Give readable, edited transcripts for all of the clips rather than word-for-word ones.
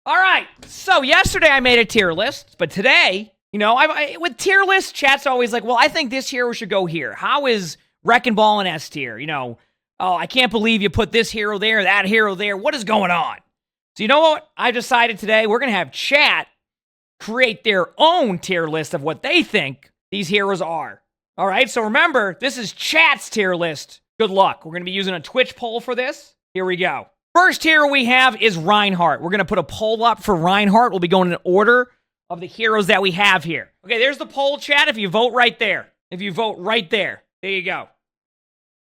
All right, so yesterday I made a tier list, but today, with tier lists, chat's always like, well, I think this hero should go here. How is Wrecking Ball in S tier? Oh, I can't believe you put this hero there, that hero there. What is going on? So you know what? I decided today we're going to have chat create their own tier list of what they think these heroes are. All right, so remember, this is chat's tier list. Good luck. We're going to be using a Twitch poll for this. Here we go. First hero we have is Reinhardt. We're going to put a poll up for Reinhardt. We'll be going in order of the heroes that we have here. Okay, there's the poll, chat. If you vote right there. There you go.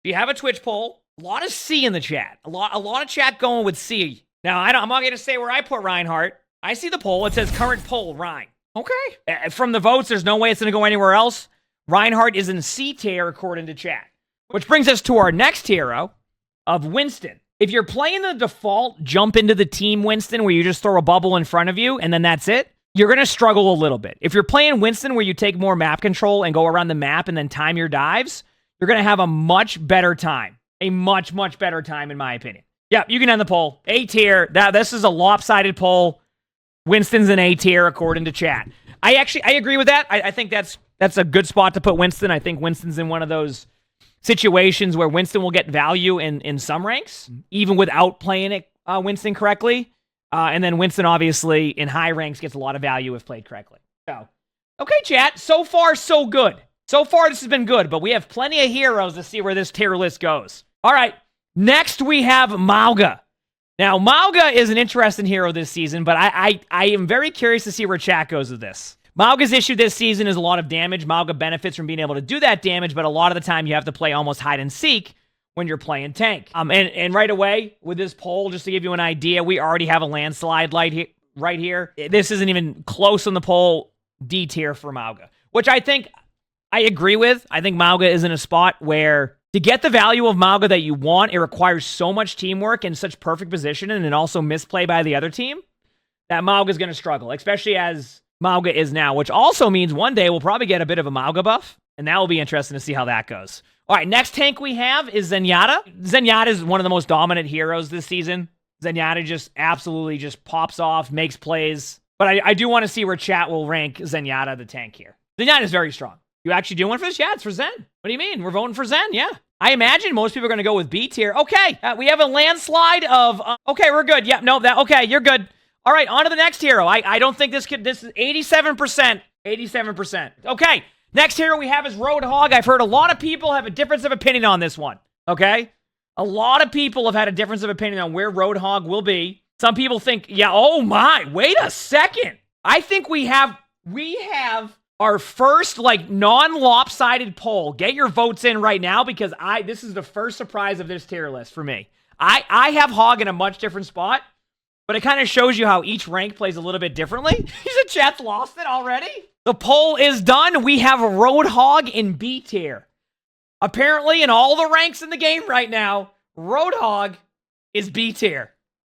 If you have a Twitch poll, a lot of C in the chat. A lot of chat going with C. Now, I'm not going to say where I put Reinhardt. I see the poll. It says current poll, Rein. Okay. From the votes, there's no way it's going to go anywhere else. Reinhardt is in C tier according to chat. Which brings us to our next hero of Winston. If you're playing the default jump into the team Winston where you just throw a bubble in front of you and then that's it, you're going to struggle a little bit. If you're playing Winston where you take more map control and go around the map and then time your dives, you're going to have a much better time. A much, much better time in my opinion. Yeah, you can end the poll. A tier. This is a lopsided poll. Winston's an A tier according to chat. I agree with that. I think that's a good spot to put Winston. I think Winston's in one of those situations where Winston will get value in some ranks, even without playing it Winston correctly. And then Winston, obviously, in high ranks, gets a lot of value if played correctly. So, okay, chat. So far, so good. So far, this has been good, but we have plenty of heroes to see where this tier list goes. All right, next we have Mauga. Now, Mauga is an interesting hero this season, but I am very curious to see where chat goes with this. Mauga's issue this season is a lot of damage. Mauga benefits from being able to do that damage, but a lot of the time you have to play almost hide and seek when you're playing tank. And right away, with this poll, just to give you an idea, we already have a landslide right here. This isn't even close on the poll. D tier for Mauga, which I think I agree with. I think Mauga is in a spot where to get the value of Mauga that you want, it requires so much teamwork and such perfect positioning and also misplay by the other team that Mauga's going to struggle, especially as Mauga is now, which also means one day we'll probably get a bit of a Mauga buff, and that will be interesting to see how that goes. All right, next tank we have is Zenyatta. Zenyatta is one of the most dominant heroes this season. Zenyatta just absolutely just pops off, makes plays. But I do want to see where chat will rank Zenyatta the tank here. Zenyatta is very strong. You actually do one for this? Yeah, it's for Zen. What do you mean? We're voting for Zen, yeah. I imagine most people are going to go with B tier. Okay, we have a landslide of... okay, we're good. Yeah, no, okay, you're good. All right, on to the next hero. I don't think this is 87%. 87%. Okay, next hero we have is Roadhog. I've heard a lot of people have a difference of opinion on this one. Okay? A lot of people have had a difference of opinion on where Roadhog will be. Some people think, yeah, oh my, wait a second. I think we have our first, non-lopsided poll. Get your votes in right now because this is the first surprise of this tier list for me. I have Hog in a much different spot. But it kind of shows you how each rank plays a little bit differently. He said chat's lost it already. The poll is done. We have a Roadhog in B tier. Apparently, in all the ranks in the game right now, Roadhog is B tier.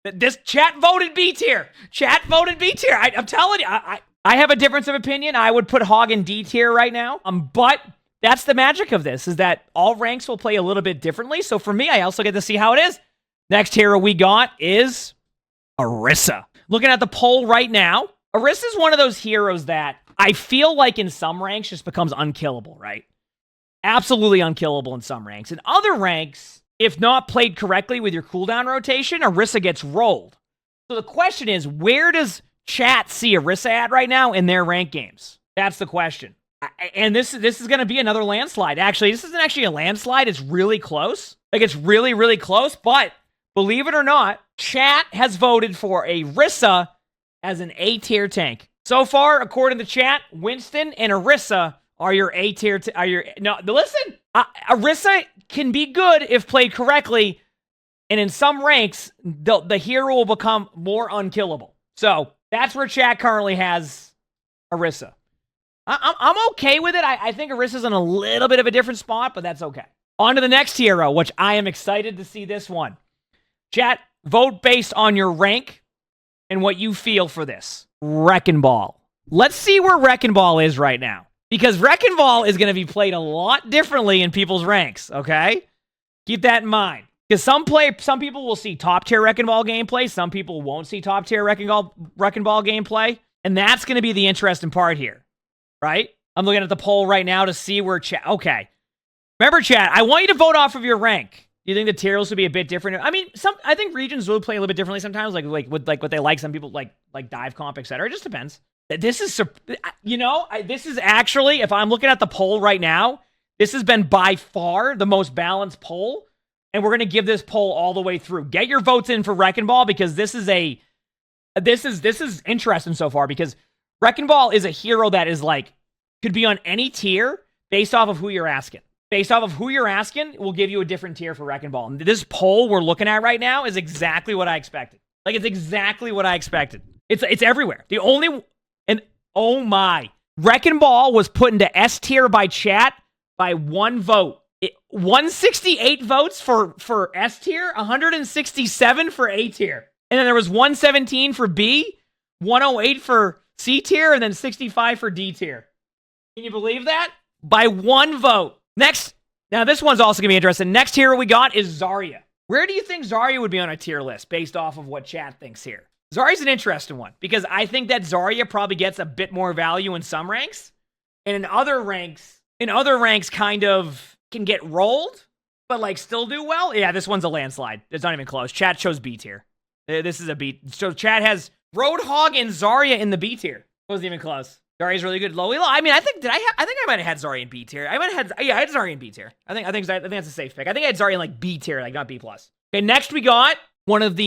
This chat voted B tier. Chat voted B tier. I'm telling you, I have a difference of opinion. I would put Hog in D tier right now. But that's the magic of this, is that all ranks will play a little bit differently. So for me, I also get to see how it is. Next hero we got is Orisa. Looking at the poll right now, Orisa is one of those heroes that I feel like in some ranks just becomes unkillable, right? Absolutely unkillable in some ranks. In other ranks, if not played correctly with your cooldown rotation, Orisa gets rolled. So the question is, where does chat see Orisa at right now in their rank games? That's the question. And this is going to be another landslide. Actually, this isn't actually a landslide. It's really close. It's really, really close, but believe it or not, chat has voted for Orisa as an A-tier tank. So far, according to chat, Winston and Orisa are your A-tier... No, listen! Orisa can be good if played correctly, and in some ranks, the hero will become more unkillable. So, that's where chat currently has Orisa. I'm okay with it. I think Orisa's in a little bit of a different spot, but that's okay. On to the next hero, which I am excited to see this one. Chat, vote based on your rank and what you feel for this. Wrecking Ball. Let's see where Wrecking Ball is right now. Because Wrecking Ball is going to be played a lot differently in people's ranks, okay? Keep that in mind. Because some people will see top tier Wrecking Ball gameplay, some people won't see top tier Wrecking Ball gameplay, and that's going to be the interesting part here, right? I'm looking at the poll right now to see where chat. Okay, remember, chat. I want you to vote off of your rank. Do you think the tier list would be a bit different? I mean, I think regions will play a little bit differently sometimes, like with what they like. Some people like dive comp, etc. It just depends. This is, this is actually, if I'm looking at the poll right now, this has been by far the most balanced poll. And we're going to give this poll all the way through. Get your votes in for Wrecking Ball because this is interesting so far because Wrecking Ball is a hero that is like, could be on any tier based off of who you're asking. Based off of who you're asking, we'll give you a different tier for Wrecking Ball. And this poll we're looking at right now is exactly what I expected. Like, it's exactly what I expected. It's everywhere. Oh my. Wrecking Ball was put into S tier by chat by one vote. 168 votes for S tier, 167 for A tier. And then there was 117 for B, 108 for C tier, and then 65 for D tier. Can you believe that? By one vote. Next, now this one's also going to be interesting. Next hero we got is Zarya. Where do you think Zarya would be on a tier list based off of what chat thinks here? Zarya's an interesting one because I think that Zarya probably gets a bit more value in some ranks. And in other ranks kind of can get rolled, but like still do well. Yeah, this one's a landslide. It's not even close. Chat chose B tier. This is a B. So chat has Roadhog and Zarya in the B tier. Wasn't even close. Zarya's really good. Low. I mean, I think I might have had Zarya in B tier. I had Zarya in B tier. I think that's a safe pick. I think I had Zarya in like B tier, like not B plus. Okay, next we got one of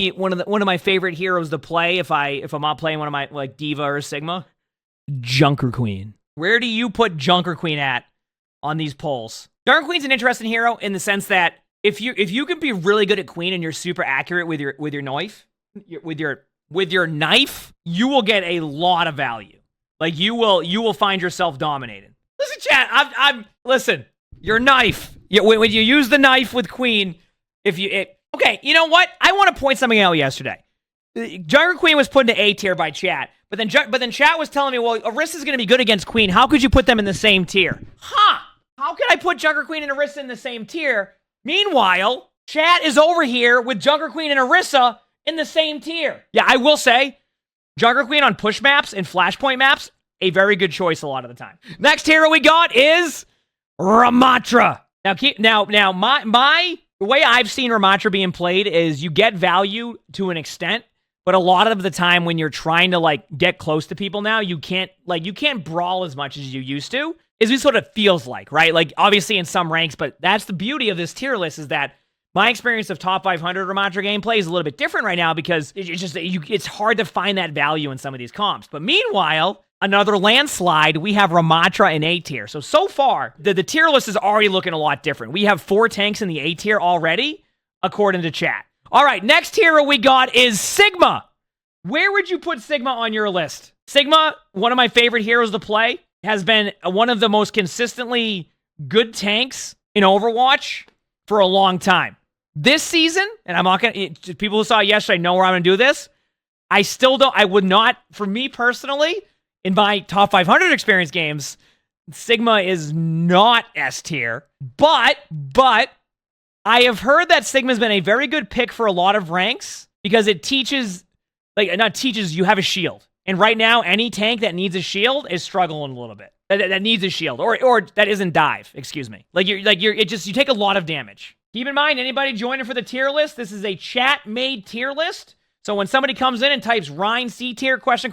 my favorite heroes to play if I'm not playing one of my like Diva or Sigma. Junker Queen. Where do you put Junker Queen at on these polls? Junker Queen's an interesting hero in the sense that if you can be really good at Queen and you're super accurate with your knife, with your knife, you will get a lot of value. Like you will find yourself dominated. Listen, chat. Listen. Your knife. When you use the knife with Queen, okay. You know what? I want to point something out yesterday. Junker Queen was put into A tier by chat, but then chat was telling me, well, Orissa's going to be good against Queen. How could you put them in the same tier? How could I put Junker Queen and Orisa in the same tier? Meanwhile, chat is over here with Junker Queen and Orisa in the same tier. Yeah, I will say, Junker Queen on push maps and flashpoint maps, a very good choice a lot of the time. Next hero we got is Ramattra. Now, the way I've seen Ramattra being played is you get value to an extent, but a lot of the time when you're trying to like get close to people now, you can't brawl as much as you used to. Is what it feels like, right? Like, obviously in some ranks, but that's the beauty of this tier list is that my experience of top 500 Ramattra gameplay is a little bit different right now because it's hard to find that value in some of these comps. But meanwhile, another landslide, we have Ramattra in A tier. So far, the tier list is already looking a lot different. We have 4 tanks in the A tier already, according to chat. All right, next hero we got is Sigma. Where would you put Sigma on your list? Sigma, one of my favorite heroes to play, has been one of the most consistently good tanks in Overwatch for a long time. This season, and I'm not going to, people who saw it yesterday know where I'm going to do this. I would not, for me personally, in my top 500 experience games, Sigma is not S tier, but I have heard that Sigma's been a very good pick for a lot of ranks because it teaches, you have a shield. And right now, any tank that needs a shield is struggling a little bit. That needs a shield, or that isn't dive. Excuse me. You take a lot of damage. Keep in mind, anybody joining for the tier list, this is a chat-made tier list. So when somebody comes in and types Rhine C tier question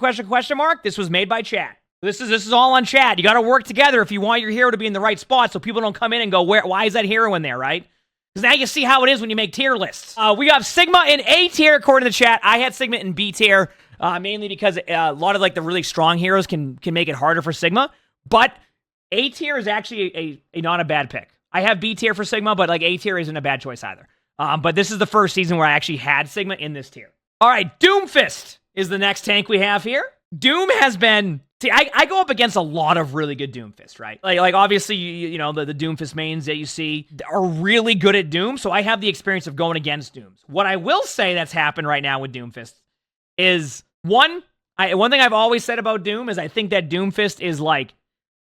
mark, this was made by chat. This is all on chat. You got to work together if you want your hero to be in the right spot, so people don't come in and go, why is that hero in there, right? Because now you see how it is when you make tier lists. We got Sigma in A tier according to chat. I had Sigma in B tier. Mainly because a lot of the really strong heroes can make it harder for Sigma. But A tier is actually a not a bad pick. I have B tier for Sigma, but A tier isn't a bad choice either. But this is the first season where I actually had Sigma in this tier. All right, Doomfist is the next tank we have here. Doom has been... See, I go up against a lot of really good Doomfist, right? Obviously, the Doomfist mains that you see are really good at Doom, so I have the experience of going against Dooms. What I will say that's happened right now with Doomfist is, one thing I've always said about Doom is I think that Doomfist is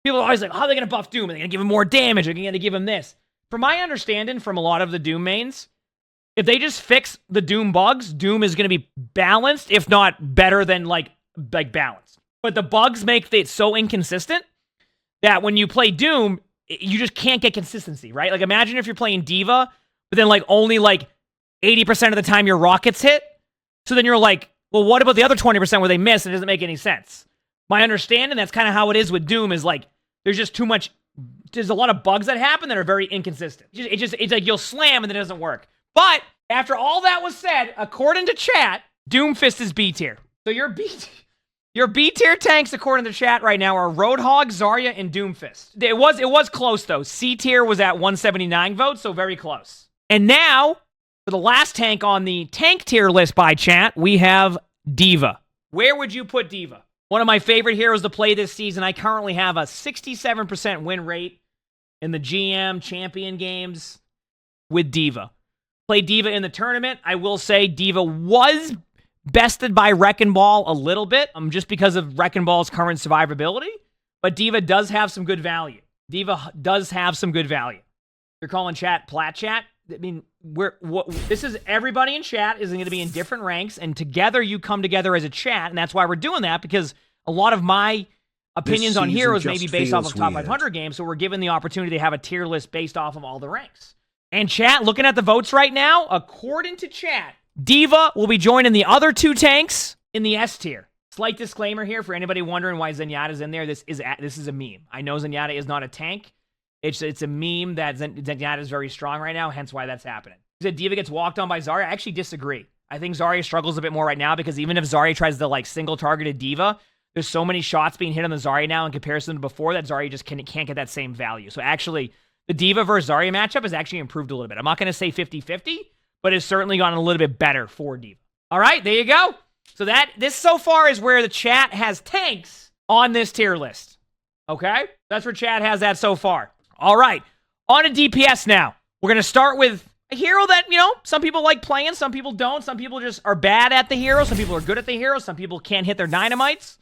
people are always like, how are they going to buff Doom? Are they going to give him more damage? Are they going to give him this? From my understanding from a lot of the Doom mains, If they just fix the Doom bugs, Doom is going to be balanced, if not better than like balanced. But the bugs make it so inconsistent that when you play Doom, you just can't get consistency, right? Like imagine if you're playing Diva, but then like only like 80% of the time your rockets hit. So then you're like, well, what about the other 20% where they miss and it doesn't make any sense? My understanding, that's kind of how it is with Doom, is like there's just too much, there's a lot of bugs that happen that are very inconsistent. It's like you'll slam and it doesn't work. But after all that was said, according to chat, Doomfist is B tier. So your B tier tanks, according to chat right now, are Roadhog, Zarya, and Doomfist. It was close though. C tier was at 179 votes, so very close. And now, for the last tank on the tank tier list by chat, we have D.Va. Where would you put D.Va? One of my favorite heroes to play this season. I currently have a 67% win rate in the GM champion games with D.Va. Played D.Va in the tournament. I will say D.Va was bested by Wrecking Ball a little bit, just because of Wrecking Ball's current survivability. But D.Va does have some good value. D.Va does have some good value. You're calling chat plat chat? I mean, this is everybody in chat is going to be in different ranks, and together you come together as a chat, and that's why we're doing that, because a lot of my opinions on heroes may be based off of top 500 games, so we're given the opportunity to have a tier list based off of all the ranks. And chat, looking at the votes right now, according to chat, D.Va will be joining the other two tanks in the S tier. Slight disclaimer here for anybody wondering why Zenyatta's in there. This is a meme. I know Zenyatta is not a tank. It's a meme that Zenyatta is very strong right now, hence why that's happening. That D.Va gets walked on by Zarya, I actually disagree. I think Zarya struggles a bit more right now, because even if Zarya tries to like single targeted D.Va, there's so many shots being hit on the Zarya now in comparison to before that Zarya just can't get that same value. So actually, the D.Va versus Zarya matchup has actually improved a little bit. I'm not going to say 50-50, but it's certainly gotten a little bit better for D.Va. All right, there you go. So this so far is where the chat has tanks on this tier list. Okay? That's where chat has that so far. All right, on to DPS now. We're going to start with a hero that, some people like playing, some people don't. Some people just are bad at the hero. Some people are good at the hero. Some people can't hit their dynamites.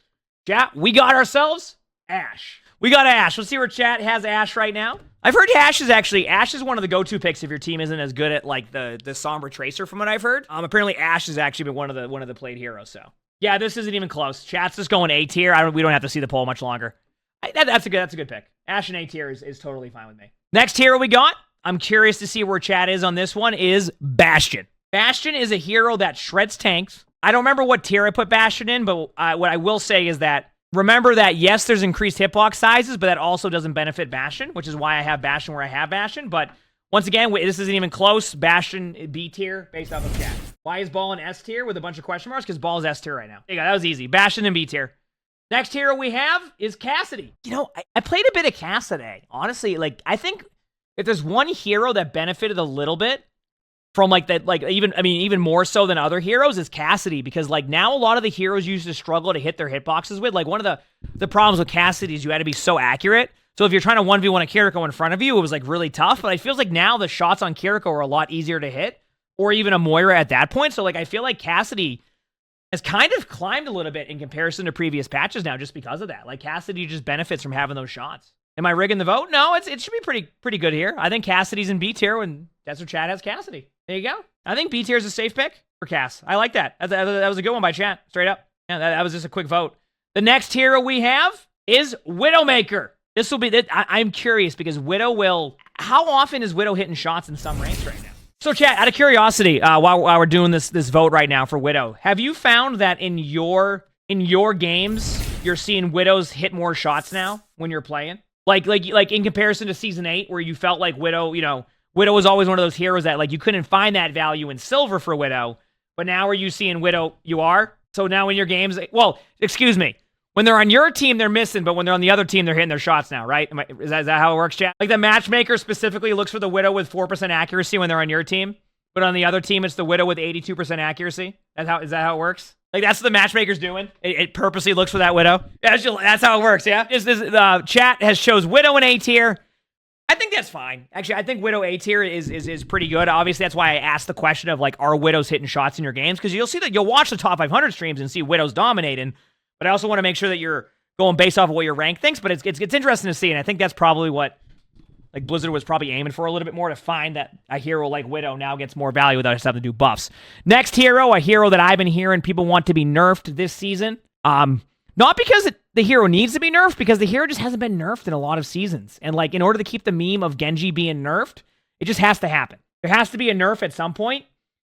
Chat, we got ourselves Ashe. We got Ashe. Let's see where chat has Ashe right now. I've heard Ashe is one of the go-to picks if your team isn't as good at like the Sombra Tracer, from what I've heard. Apparently Ashe has actually been one of the played heroes. So yeah, this isn't even close. Chat's just going A tier. We don't have to see the poll much longer. That's a good pick. Ashe in A tier is totally fine with me. Next hero we got, I'm curious to see where chat is on this one, is Bastion. Bastion is a hero that shreds tanks. I don't remember what tier I put Bastion in, but what I will say is that, remember that, yes, there's increased hitbox sizes, but that also doesn't benefit Bastion, which is why I have Bastion where I have Bastion. But once again, this isn't even close. Bastion B tier based off of chat. Why is Ball in S tier with a bunch of question marks? Because Ball is S tier right now. There you go, that was easy. Bastion in B tier. Next hero we have is Cassidy. I played a bit of Cassidy. Honestly, like, I think if there's one hero that benefited a little bit from like that, like even more so than other heroes, is Cassidy, because like now a lot of the heroes used to struggle to hit their hitboxes with. Like one of the problems with Cassidy is you had to be so accurate. So if you're trying to 1v1 a Kiriko in front of you, it was like really tough. But it feels like now the shots on Kiriko are a lot easier to hit, or even a Moira at that point. So like I feel like Cassidy has kind of climbed a little bit in comparison to previous patches now, just because of that. Like Cassidy just benefits from having those shots. Am I rigging the vote? No, it should be pretty good here. I think Cassidy's in B tier, and that's where chat has Cassidy. There you go. I think B tier is a safe pick for Cass. I like that. That was a good one by chat, straight up. Yeah, that was just a quick vote. The next hero we have is Widowmaker. This will be, I'm curious, because how often is Widow hitting shots in some ranks right now? So chat, out of curiosity, while we're doing this vote right now for Widow, have you found that in your games, you're seeing Widows hit more shots now when you're playing? Like in comparison to Season 8, where you felt like Widow, Widow was always one of those heroes that like you couldn't find that value in silver for Widow, but now are you seeing Widow, you are? So now in your games, well, excuse me, when they're on your team, they're missing, but when they're on the other team, they're hitting their shots now, right? Is that how it works, chat? Like the matchmaker specifically looks for the Widow with 4% accuracy when they're on your team, but on the other team, it's the Widow with 82% accuracy? Is that how it works? Like, that's what the matchmaker's doing? It purposely looks for that Widow? That's how it works, yeah? Chat has chose Widow in A tier. I think that's fine. Actually, I think Widow A tier is pretty good. Obviously, that's why I asked the question of, like, are Widows hitting shots in your games? Because you'll watch the top 500 streams and see Widows dominating, but I also want to make sure that you're going based off of what your rank thinks, but it's interesting to see, and I think that's probably what Like, Blizzard was probably aiming for a little bit more to find that a hero like Widow now gets more value without us having to do buffs. Next hero, a hero that I've been hearing people want to be nerfed this season. Not because the hero needs to be nerfed, because the hero just hasn't been nerfed in a lot of seasons. And, like, in order to keep the meme of Genji being nerfed, it just has to happen. There has to be a nerf at some point,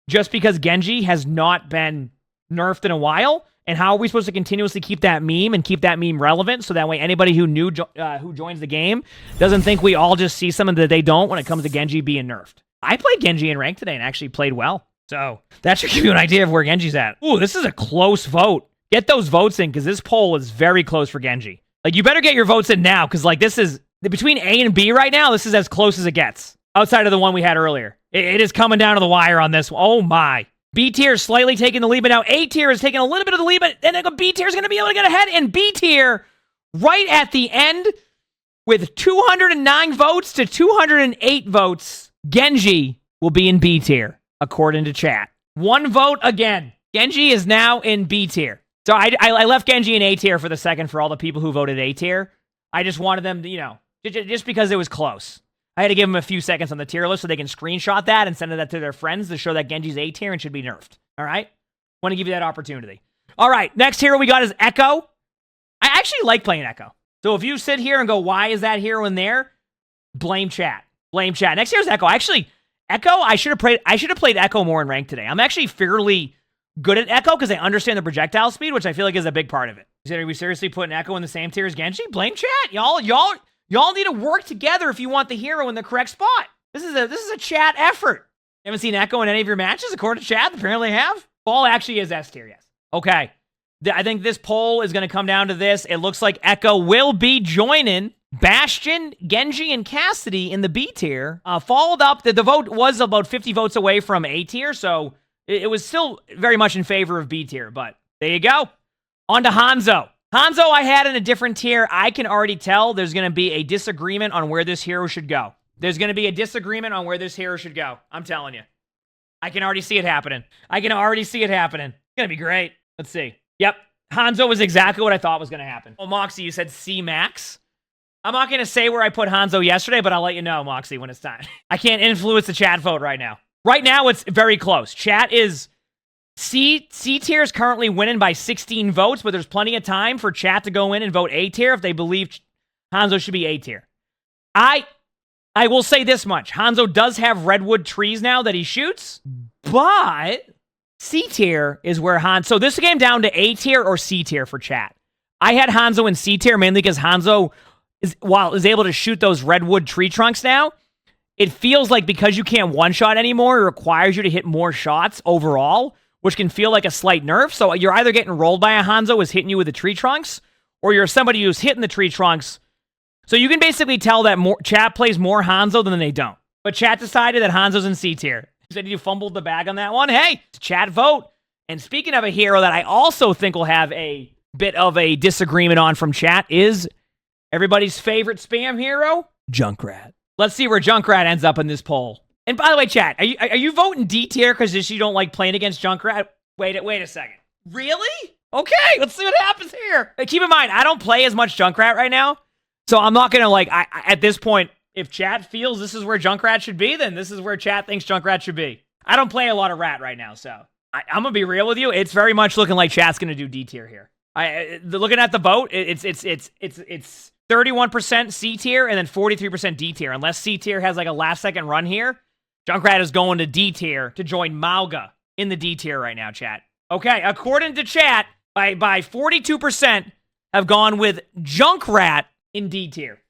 just because Genji has not been nerfed in a while. And how are we supposed to continuously keep that meme and keep that meme relevant so that way anybody who who joins the game doesn't think we all just see something that they don't when it comes to Genji being nerfed? I played Genji in rank today and actually played well. So that should give you an idea of where Genji's at. Ooh, this is a close vote. Get those votes in, because this poll is very close for Genji. Like, you better get your votes in now, because, like, this is, between A and B right now, this is as close as it gets. Outside of the one we had earlier. It is coming down to the wire on this one. Oh, my. B tier is slightly taking the lead, but now A tier is taking a little bit of the lead, but then B tier is going to be able to get ahead, and B tier, right at the end, with 209 votes to 208 votes, Genji will be in B tier, according to chat. One vote again. Genji is now in B tier. So I left Genji in A tier for the second for all the people who voted A tier. I just wanted them to, you know, just because it was close. I had to give them a few seconds on the tier list so they can screenshot that and send that to their friends to show that Genji's A tier and should be nerfed. All right? Want to give you that opportunity. All right, next hero we got is Echo. I actually like playing Echo. So if you sit here and go, why is that hero in there? Blame chat. Blame chat. Next hero's Echo. Actually, Echo, I should have played Echo more in rank today. I'm actually fairly good at Echo because I understand the projectile speed, which I feel like is a big part of it. Are we seriously putting Echo in the same tier as Genji? Blame chat. Y'all need to work together if you want the hero in the correct spot. This is a chat effort. You haven't seen Echo in any of your matches, according to chat? Apparently have. Ball actually is S tier, yes. Okay. I think this poll is going to come down to this. It looks like Echo will be joining Bastion, Genji, and Cassidy in the B tier. Followed up, the vote was about 50 votes away from A tier, so it was still very much in favor of B tier, but there you go. On to Hanzo. Hanzo I had in a different tier. I can already tell there's going to be a disagreement on where this hero should go. There's going to be a disagreement on where this hero should go. I'm telling you. I can already see it happening. It's going to be great. Let's see. Yep. Hanzo was exactly what I thought was going to happen. Oh, Moxie, you said C max. I'm not going to say where I put Hanzo yesterday, but I'll let you know, Moxie, when it's time. I can't influence the chat vote right now. Right now, it's very close. Chat is... C tier is currently winning by 16 votes, but there's plenty of time for chat to go in and vote A tier if they believe Hanzo should be A tier. I will say this much. Hanzo does have redwood trees now that he shoots, but C tier is where Hanzo... So this came down to A tier or C tier for chat. I had Hanzo in C tier mainly because Hanzo is able to shoot those redwood tree trunks now. It feels like because you can't one-shot anymore, it requires you to hit more shots overall, which can feel like a slight nerf. So you're either getting rolled by a Hanzo who's hitting you with the tree trunks, or you're somebody who's hitting the tree trunks. So you can basically tell that chat plays more Hanzo than they don't. But chat decided that Hanzo's in C tier. Said you fumbled the bag on that one. Hey, chat vote. And speaking of a hero that I also think will have a bit of a disagreement on from chat is everybody's favorite spam hero, Junkrat. Let's see where Junkrat ends up in this poll. And by the way, chat, are you voting D tier because you don't like playing against Junkrat? Wait a second. Really? Okay, let's see what happens here. Keep in mind, I don't play as much Junkrat right now, so I'm not gonna at this point, if chat feels this is where Junkrat should be, then this is where chat thinks Junkrat should be. I don't play a lot of Rat right now, so I'm gonna be real with you. It's very much looking like chat's gonna do D tier here. Looking at the vote, it's 31% C tier and then 43% D tier. Unless C tier has like a last second run here. Junkrat is going to D tier to join Mauga in the D tier right now, chat. Okay, according to chat, by 42% have gone with Junkrat in D tier.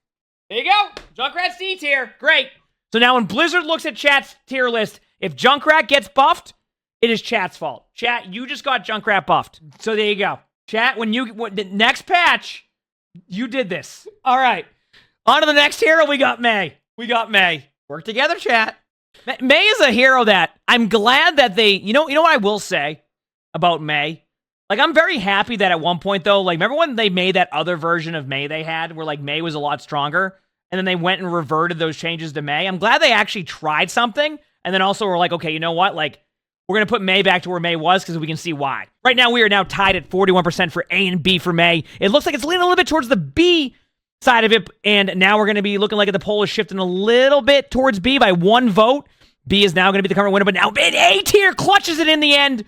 There you go. Junkrat's D tier. Great. So now when Blizzard looks at chat's tier list, if Junkrat gets buffed, it is chat's fault. Chat, you just got Junkrat buffed. So there you go. Chat, the next patch, you did this. All right. On to the next hero. We got Mei. Work together, chat. Mei is a hero that I'm glad that they, you know what I will say about Mei? Like, I'm very happy that at one point, though, like, remember when they made that other version of Mei they had, where, like, Mei was a lot stronger, and then they went and reverted those changes to Mei? I'm glad they actually tried something, and then also were like, okay, you know what? Like, we're going to put Mei back to where Mei was, because we can see why. Right now, we are now tied at 41% for A and B for Mei. It looks like it's leaning a little bit towards the B side of it. And now we're going to be looking like the poll is shifting a little bit towards B by 1 vote. B is now going to be the current winner, but now A tier clutches it in the end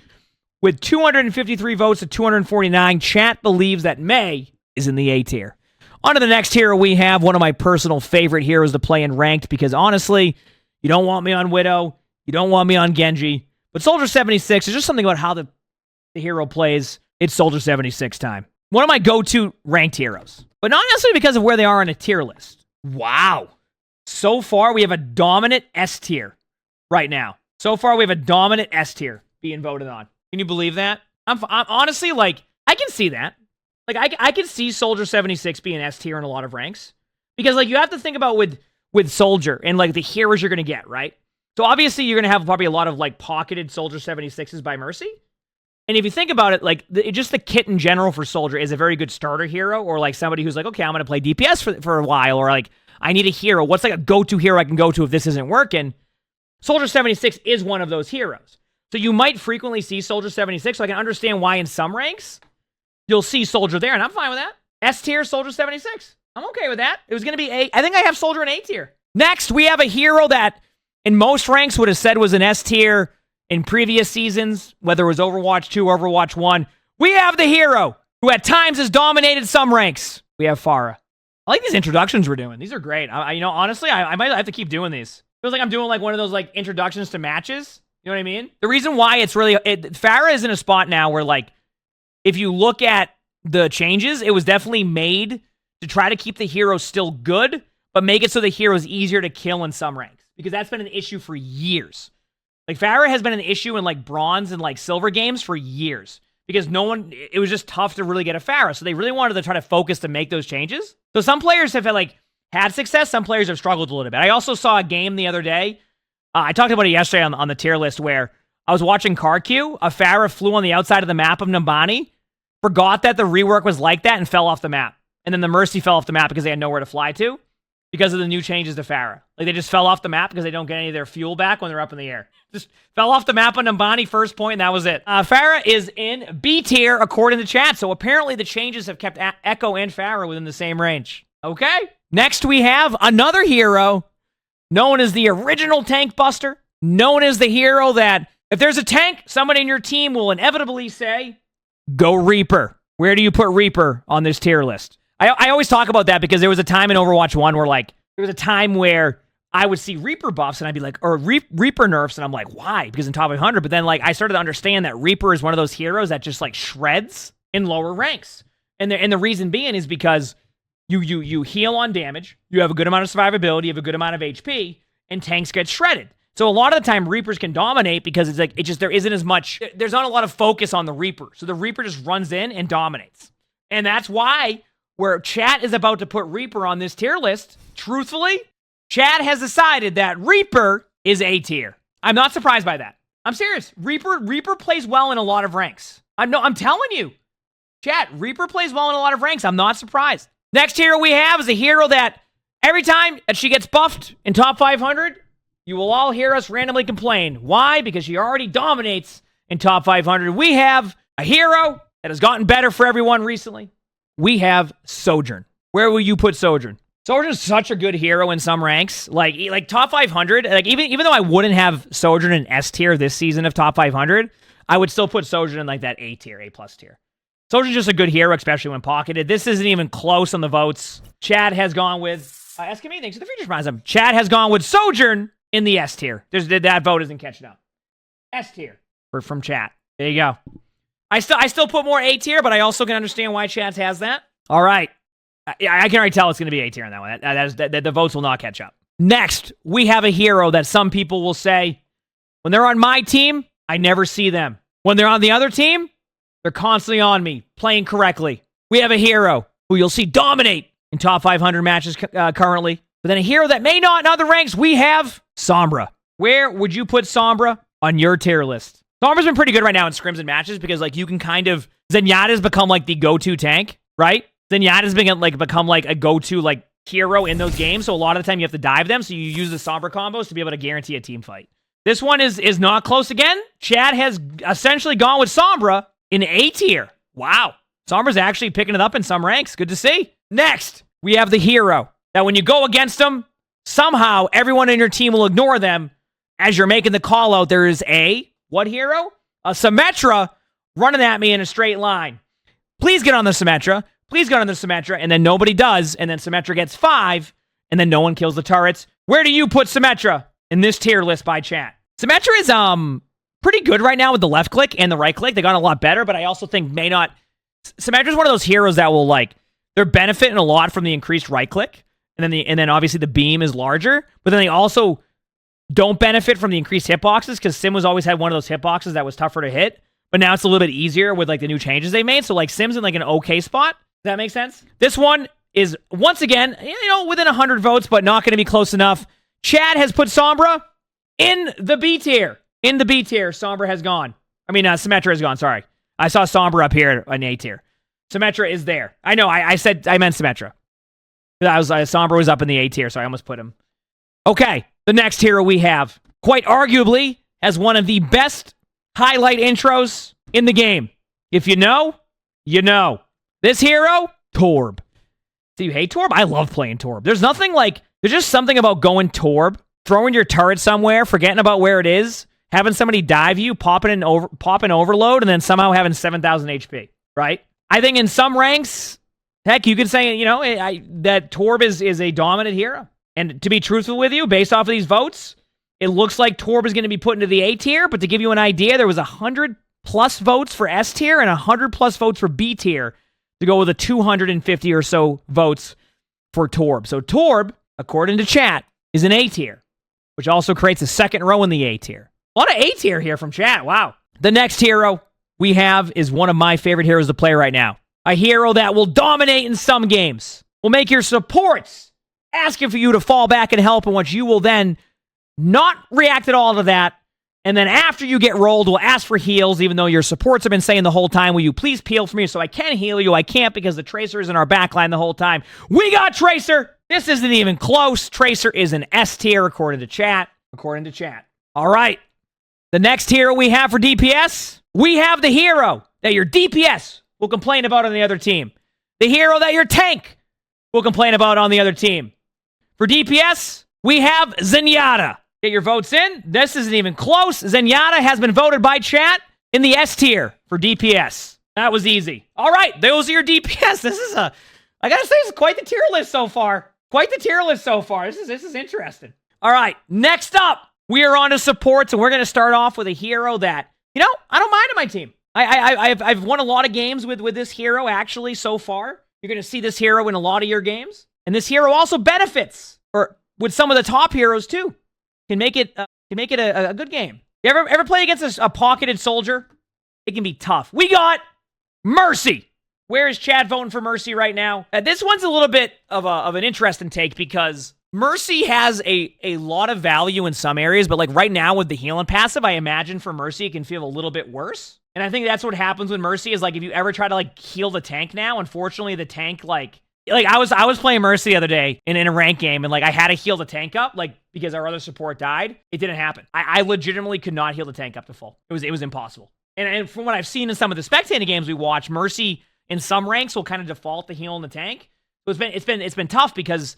with 253 votes to 249. Chat believes that May is in the A tier. On to the next hero, we have one of my personal favorite heroes to play in ranked because honestly, you don't want me on Widow, you don't want me on Genji, but Soldier 76 is just something about how the hero plays. It's Soldier 76 time. One of my go-to ranked heroes, but not necessarily because of where they are on a tier list. Wow. So far, we have a dominant S tier right now. So far, we have a dominant S tier being voted on. Can you believe that? I'm honestly, like, I can see that. Like, I can see Soldier 76 being S tier in a lot of ranks. Because, like, you have to think about with Soldier and, like, the heroes you're going to get, right? So, obviously, you're going to have probably a lot of, like, pocketed Soldier 76s by Mercy. And if you think about it, like, just the kit in general for Soldier is a very good starter hero, or, like, somebody who's like, okay, I'm going to play DPS for a while, or, like, I need a hero. What's, like, a go-to hero I can go to if this isn't working? Soldier 76 is one of those heroes. So you might frequently see Soldier 76, so I can understand why in some ranks you'll see Soldier there, and I'm fine with that. S tier, Soldier 76. I'm okay with that. It was going to be A. I think I have Soldier in A tier. Next, we have a hero that in most ranks would have said was an S tier in previous seasons, whether it was Overwatch 2 or Overwatch 1. We have the hero who at times has dominated some ranks. We have Pharah. I like these introductions we're doing. These are great. Honestly, I might have to keep doing these. Feels like I'm doing like one of those like introductions to matches. You know what I mean? The reason why it's really... Pharah is in a spot now where like, if you look at the changes, it was definitely made to try to keep the hero still good, but make it so the hero is easier to kill in some ranks. Because that's been an issue for years. Like, Pharah has been an issue in, like, bronze and, like, silver games for years. Because it was just tough to really get a Pharah. So they really wanted to try to focus to make those changes. So some players have, like, had success. Some players have struggled a little bit. I also saw a game the other day. I talked about it yesterday on the tier list where I was watching car queue. A Pharah flew on the outside of the map of Nambani, forgot that the rework was like that, and fell off the map. And then the Mercy fell off the map because they had nowhere to fly to because of the new changes to Pharah. Like, they just fell off the map because they don't get any of their fuel back when they're up in the air. Just fell off the map on Nambani first point, and that was it. Pharah is in B tier according to chat, so apparently the changes have kept Echo and Pharah within the same range. Okay? Next, we have another hero known as the original tank buster, known as the hero that if there's a tank, somebody in your team will inevitably say, go Reaper. Where do you put Reaper on this tier list? I always talk about that because there was a time in Overwatch 1 where, like, there was a time where I would see Reaper buffs and I'd be like, or Reaper nerfs, and I'm like, why? Because in top 500, but then, like, I started to understand that Reaper is one of those heroes that just, like, shreds in lower ranks. And the reason being is because you heal on damage, you have a good amount of survivability, you have a good amount of HP, and tanks get shredded. So a lot of the time, Reapers can dominate because it's like, there isn't as much, there's not a lot of focus on the Reaper. So the Reaper just runs in and dominates. And that's why, where chat is about to put Reaper on this tier list, truthfully, chat has decided that Reaper is A tier. I'm not surprised by that. I'm serious. Reaper plays well in a lot of ranks. I'm telling you. Chat, Reaper plays well in a lot of ranks. I'm not surprised. Next hero we have is a hero that every time that she gets buffed in top 500, you will all hear us randomly complain. Why? Because she already dominates in top 500. We have a hero that has gotten better for everyone recently. We have Sojourn. Where will you put Sojourn? Sojourn is such a good hero in some ranks. Like top 500, like even though I wouldn't have Sojourn in S tier this season of top 500, I would still put Sojourn in like that A tier, A plus tier. Sojourn's just a good hero, especially when pocketed. This isn't even close on the votes. Chad has gone with Eskimi. Thanks for the feature sponsor. Chad has gone with Sojourn in the S tier. That vote isn't catching up. S tier from chat. There you go. I still put more A tier, but I also can understand why chat has that. All right. I can already tell it's going to be A tier on that one. That the votes will not catch up. Next, we have a hero that some people will say, when they're on my team, I never see them. When they're on the other team, they're constantly on me, playing correctly. We have a hero who you'll see dominate in top 500 matches currently. But then a hero that may not in other ranks, we have Sombra. Where would you put Sombra on your tier list? Sombra's been pretty good right now in scrims and matches because, like, you can kind of... Zenyatta's become, like, the go-to tank, right? Zenyatta's become, like, a go-to, like, hero in those games. So a lot of the time you have to dive them. So you use the Sombra combos to be able to guarantee a team fight. This one is not close again. Chad has essentially gone with Sombra in A tier. Wow. Sombra's actually picking it up in some ranks. Good to see. Next, we have the hero that when you go against them, somehow everyone in your team will ignore them. As you're making the call out, there is what hero? A Symmetra running at me in a straight line. Please get on the Symmetra. Please get on the Symmetra. And then nobody does. And then Symmetra gets 5. And then no one kills the turrets. Where do you put Symmetra in this tier list by chat? Symmetra is pretty good right now with the left click and the right click. They got a lot better, but I also think may not. Symmetra is one of those heroes that will they're benefiting a lot from the increased right click. And then obviously the beam is larger. But then they also don't benefit from the increased hitboxes because Sim was always had one of those hitboxes that was tougher to hit. But now it's a little bit easier with the new changes they made. So Sim's in an okay spot. Does that make sense? This one is, once again, within 100 votes, but not going to be close enough. Chad has put Sombra in the B tier. In the B tier, Sombra has gone. Symmetra has gone, sorry. I saw Sombra up here in A tier. Symmetra is there. I know, I meant Symmetra. Sombra was up in the A tier, so I almost put him. Okay, the next hero we have, quite arguably, has one of the best highlight intros in the game. If you know, you know. This hero, Torb. Do you hate Torb? I love playing Torb. There's nothing there's just something about going Torb, throwing your turret somewhere, forgetting about where it is, having somebody dive you, popping overload, and then somehow having 7,000 HP, right? I think in some ranks, heck, you could say, that Torb is a dominant hero. And to be truthful with you, based off of these votes, it looks like Torb is going to be put into the A tier, but to give you an idea, there was 100 plus votes for S tier and 100 plus votes for B tier to go with a 250 or so votes for Torb. So Torb, according to chat, is an A tier, which also creates a second row in the A tier. A lot of A tier here from chat. Wow. The next hero we have is one of my favorite heroes to play right now. A hero that will dominate in some games, will make your supports asking for you to fall back and help, and which you will then not react at all to that. And then after you get rolled, will ask for heals, even though your supports have been saying the whole time, will you please peel for me so I can heal you? I can't because the Tracer is in our backline the whole time. We got Tracer! This isn't even close. Tracer is an S tier according to chat. All right. The next hero we have for DPS, we have the hero that your DPS will complain about on the other team. The hero that your tank will complain about on the other team. For DPS, we have Zenyatta. Get your votes in. This isn't even close. Zenyatta has been voted by chat in the S tier for DPS. That was easy. All right, those are your DPS. I gotta say, it's quite the tier list so far. This is interesting. All right, next up, we are on to supports, and we're gonna start off with a hero that, I don't mind in my team. I've won a lot of games with this hero, actually, so far. You're gonna see this hero in a lot of your games. And this hero also benefits with some of the top heroes, too. Can make it a good game. You ever play against a pocketed soldier? It can be tough. We got Mercy. Where is Chad voting for Mercy right now? This one's a little bit of an interesting take because Mercy has a lot of value in some areas, but right now with the healing passive, I imagine for Mercy it can feel a little bit worse. And I think that's what happens with Mercy is if you ever try to heal the tank now, unfortunately the tank I was playing Mercy the other day in a ranked game, and I had to heal the tank up because our other support died. It didn't happen. I legitimately could not heal the tank up to full. It was impossible. And from what I've seen in some of the spectating games we watch, Mercy in some ranks will kind of default to healing the tank. So it's been tough because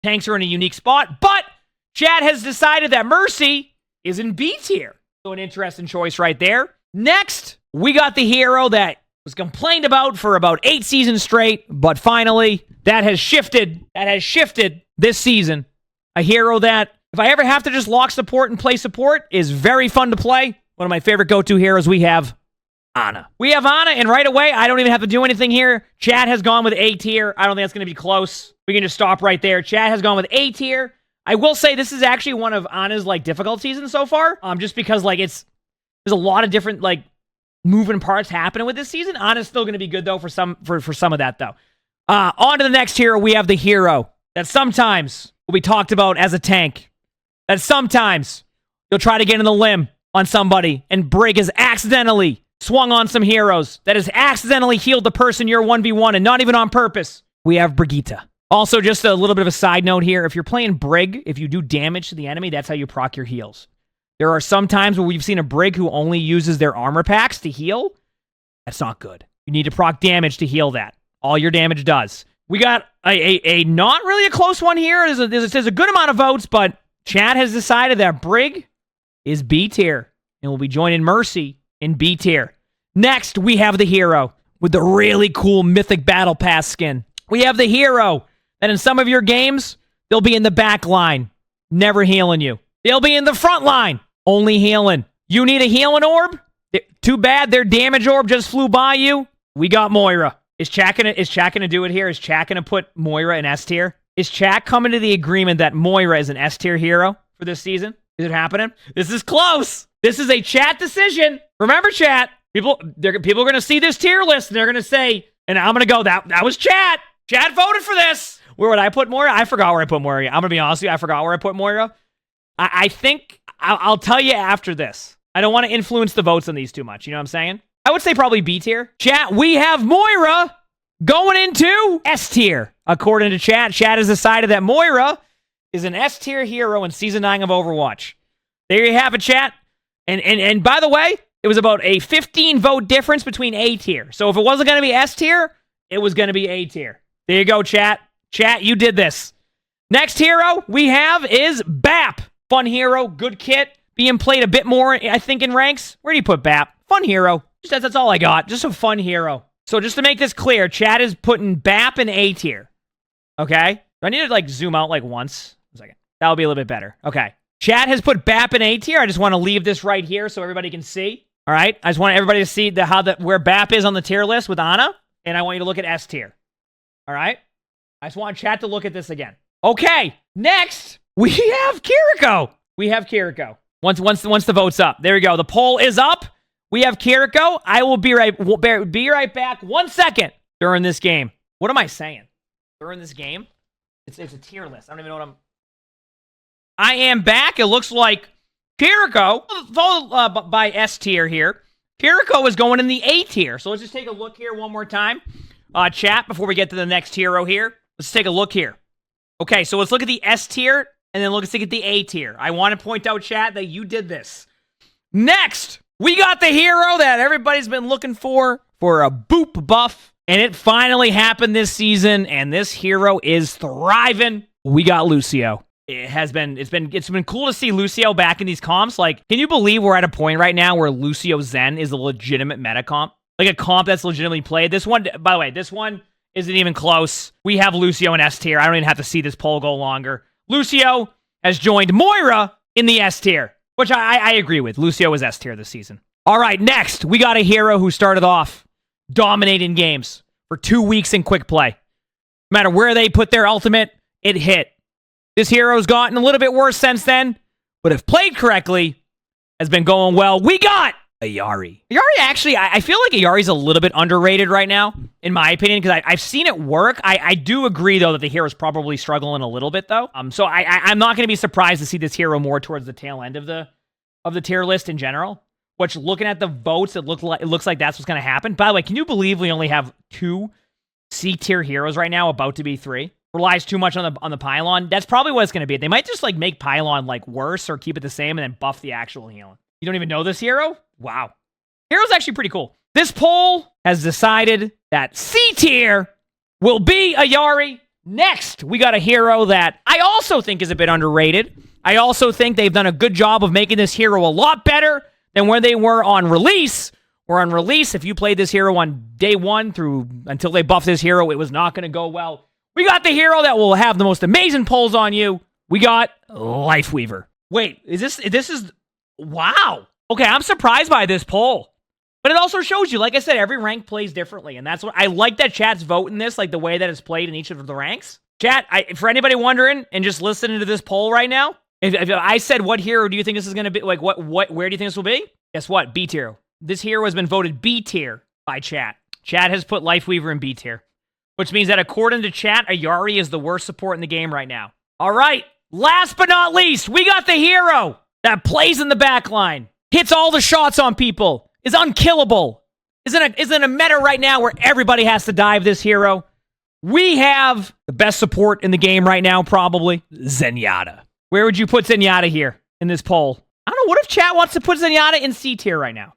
tanks are in a unique spot. But Chad has decided that Mercy is in B tier. So an interesting choice right there. Next, we got the hero that was complained about for about 8 seasons straight, but finally, that has shifted. This season. A hero that, if I ever have to just lock support and play support, is very fun to play. One of my favorite go-to heroes we have, Ana. We have Ana, and right away, I don't even have to do anything here. Chad has gone with A tier. I don't think that's going to be close. We can just stop right there. Chad has gone with A tier. I will say this is actually one of Ana's difficult seasons so far. Just because there's a lot of different moving parts happening with this season. Ana's still going to be good though for some of that though. On to the next hero. We have the hero that sometimes will be talked about as a tank. That sometimes you'll try to get in the limb on somebody and Brig has accidentally swung on some heroes. That has accidentally healed the person you're 1v1 and not even on purpose. We have Brigitte. Also, just a little bit of a side note here. If you're playing Brig, if you do damage to the enemy, that's how you proc your heals. There are some times where we've seen a Brig who only uses their armor packs to heal. That's not good. You need to proc damage to heal that. All your damage does. We got a not really a close one here. There's a good amount of votes, but chat has decided that Brig is B tier and will be joining Mercy in B tier. Next, we have the hero with the really cool Mythic Battle Pass skin. We have the hero that in some of your games, they'll be in the back line, never healing you. They'll be in the front line, only healing. You need a healing orb? Too bad their damage orb just flew by you. We got Moira. Is chat gonna do it here? Is chat gonna put Moira in S tier? Is chat coming to the agreement that Moira is an S tier hero for this season? Is it happening? This is close. This is a chat decision. Remember, chat. People are gonna see this tier list and they're gonna say, and I'm gonna go, that was chat. Chat voted for this. Where would I put Moira? I forgot where I put Moira. I'm gonna be honest with you. I forgot where I put Moira. I think I'll tell you after this. I don't want to influence the votes on these too much. You know what I'm saying? I would say probably B tier. Chat, we have Moira going into S tier. According to chat, chat has decided that Moira is an S tier hero in Season 9 of Overwatch. There you have it, chat. And by the way, it was about a 15 vote difference between A tier. So if it wasn't going to be S tier, it was going to be A tier. There you go, chat. Chat, you did this. Next hero we have is BAP. Fun hero, good kit. Being played a bit more, I think, in ranks. Where do you put BAP? Fun hero. That's all I got. Just a fun hero. So just to make this clear, chat is putting BAP in A tier. Okay? Do I need to, zoom out, once? A second. That'll be a little bit better. Okay. Chat has put BAP in A tier. I just want to leave this right here so everybody can see. All right? I just want everybody to see where BAP is on the tier list with Ana. And I want you to look at S tier. All right? I just want chat to look at this again. Okay. Next, we have Kiriko. Once the vote's up. There we go. The poll is up. We have Kiriko. I will be right back 1 second during this game. What am I saying? During this game? It's a tier list. I don't even know what I am back. It looks like Kiriko, followed by S tier here. Kiriko is going in the A tier. So let's just take a look here one more time. Chat, before we get to the next hero here. Let's take a look here. Okay, so let's look at the S tier, and then let's look at the A tier. I want to point out, chat, that you did this. Next, we got the hero that everybody's been looking for a boop buff, and it finally happened this season, and this hero is thriving. We got Lucio. It's been cool to see Lucio back in these comps. Can you believe we're at a point right now where Lucio Zen is a legitimate meta comp? A comp that's legitimately played. This one, by the way, this one isn't even close. We have Lucio in S tier. I don't even have to see this poll go longer. Lucio has joined Moira in the S tier, which I agree with. Lucio was S tier this season. All right, next, we got a hero who started off dominating games for 2 weeks in quick play. No matter where they put their ultimate, it hit. This hero's gotten a little bit worse since then, but if played correctly, has been going well. We got Ayari. Ayari, actually, I feel like Ayari's a little bit underrated right now, in my opinion, because I've seen it work. I do agree, though, that the hero's probably struggling a little bit, though. So I'm not going to be surprised to see this hero more towards the tail end of the tier list in general. Which, looking at the votes, it looks like that's what's going to happen. By the way, can you believe we only have 2 C tier heroes right now, about to be 3? Relies too much on the pylon. That's probably what it's going to be. They might just make pylon worse or keep it the same and then buff the actual healing. You don't even know this hero? Wow. Hero's actually pretty cool. This poll has decided that C tier will be Ayari. Next, we got a hero that I also think is a bit underrated. I also think they've done a good job of making this hero a lot better than where they were on release. Or on release, if you played this hero on day 1 until they buffed this hero, it was not going to go well. We got the hero that will have the most amazing pulls on you. We got Lifeweaver. Wait, this is... Wow. Okay, I'm surprised by this poll. But it also shows you, like I said, every rank plays differently. And that's what I like, that chat's voting this, the way that it's played in each of the ranks. Chat, for anybody wondering and just listening to this poll right now, if I said, what hero do you think this is going to be? Where do you think this will be? Guess what? B tier. This hero has been voted B tier by chat. Chat has put Lifeweaver in B tier. Which means that according to chat, Ayari is the worst support in the game right now. All right. Last but not least, we got the hero that plays in the back line, hits all the shots on people, is unkillable, is in a meta right now where everybody has to dive this hero. We have the best support in the game right now, probably, Zenyatta. Where would you put Zenyatta here in this poll? I don't know. What if chat wants to put Zenyatta in C tier right now?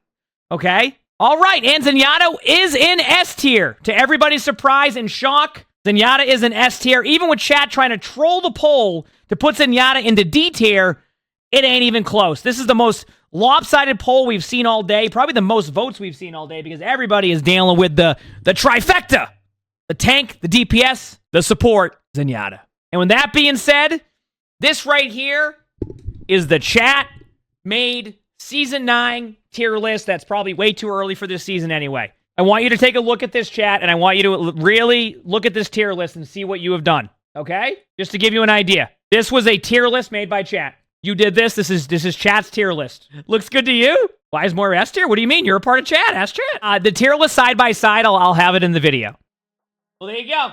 Okay. All right. And Zenyatta is in S tier. To everybody's surprise and shock, Zenyatta is an S tier. Even with chat trying to troll the poll to put Zenyatta into D tier, it ain't even close. This is the most lopsided poll we've seen all day. Probably the most votes we've seen all day because everybody is dealing with the trifecta. The tank, the DPS, the support, Zenyatta. And with that being said, this right here is the chat-made Season 9 tier list. That's probably way too early for this season anyway. I want you to take a look at this chat, and I want you to really look at this tier list and see what you have done, okay? Just to give you an idea. This was a tier list made by chat. You did this. This is chat's tier list. Looks good to you? Why is more S tier? What do you mean? You're a part of chat. Ask chat. The tier list side by side, I'll have it in the video. Well, there you go.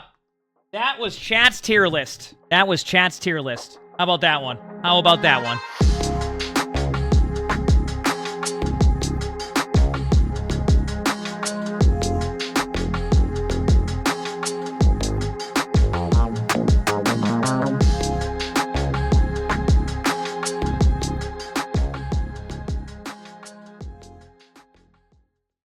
That was chat's tier list. That was chat's tier list. How about that one? How about that one?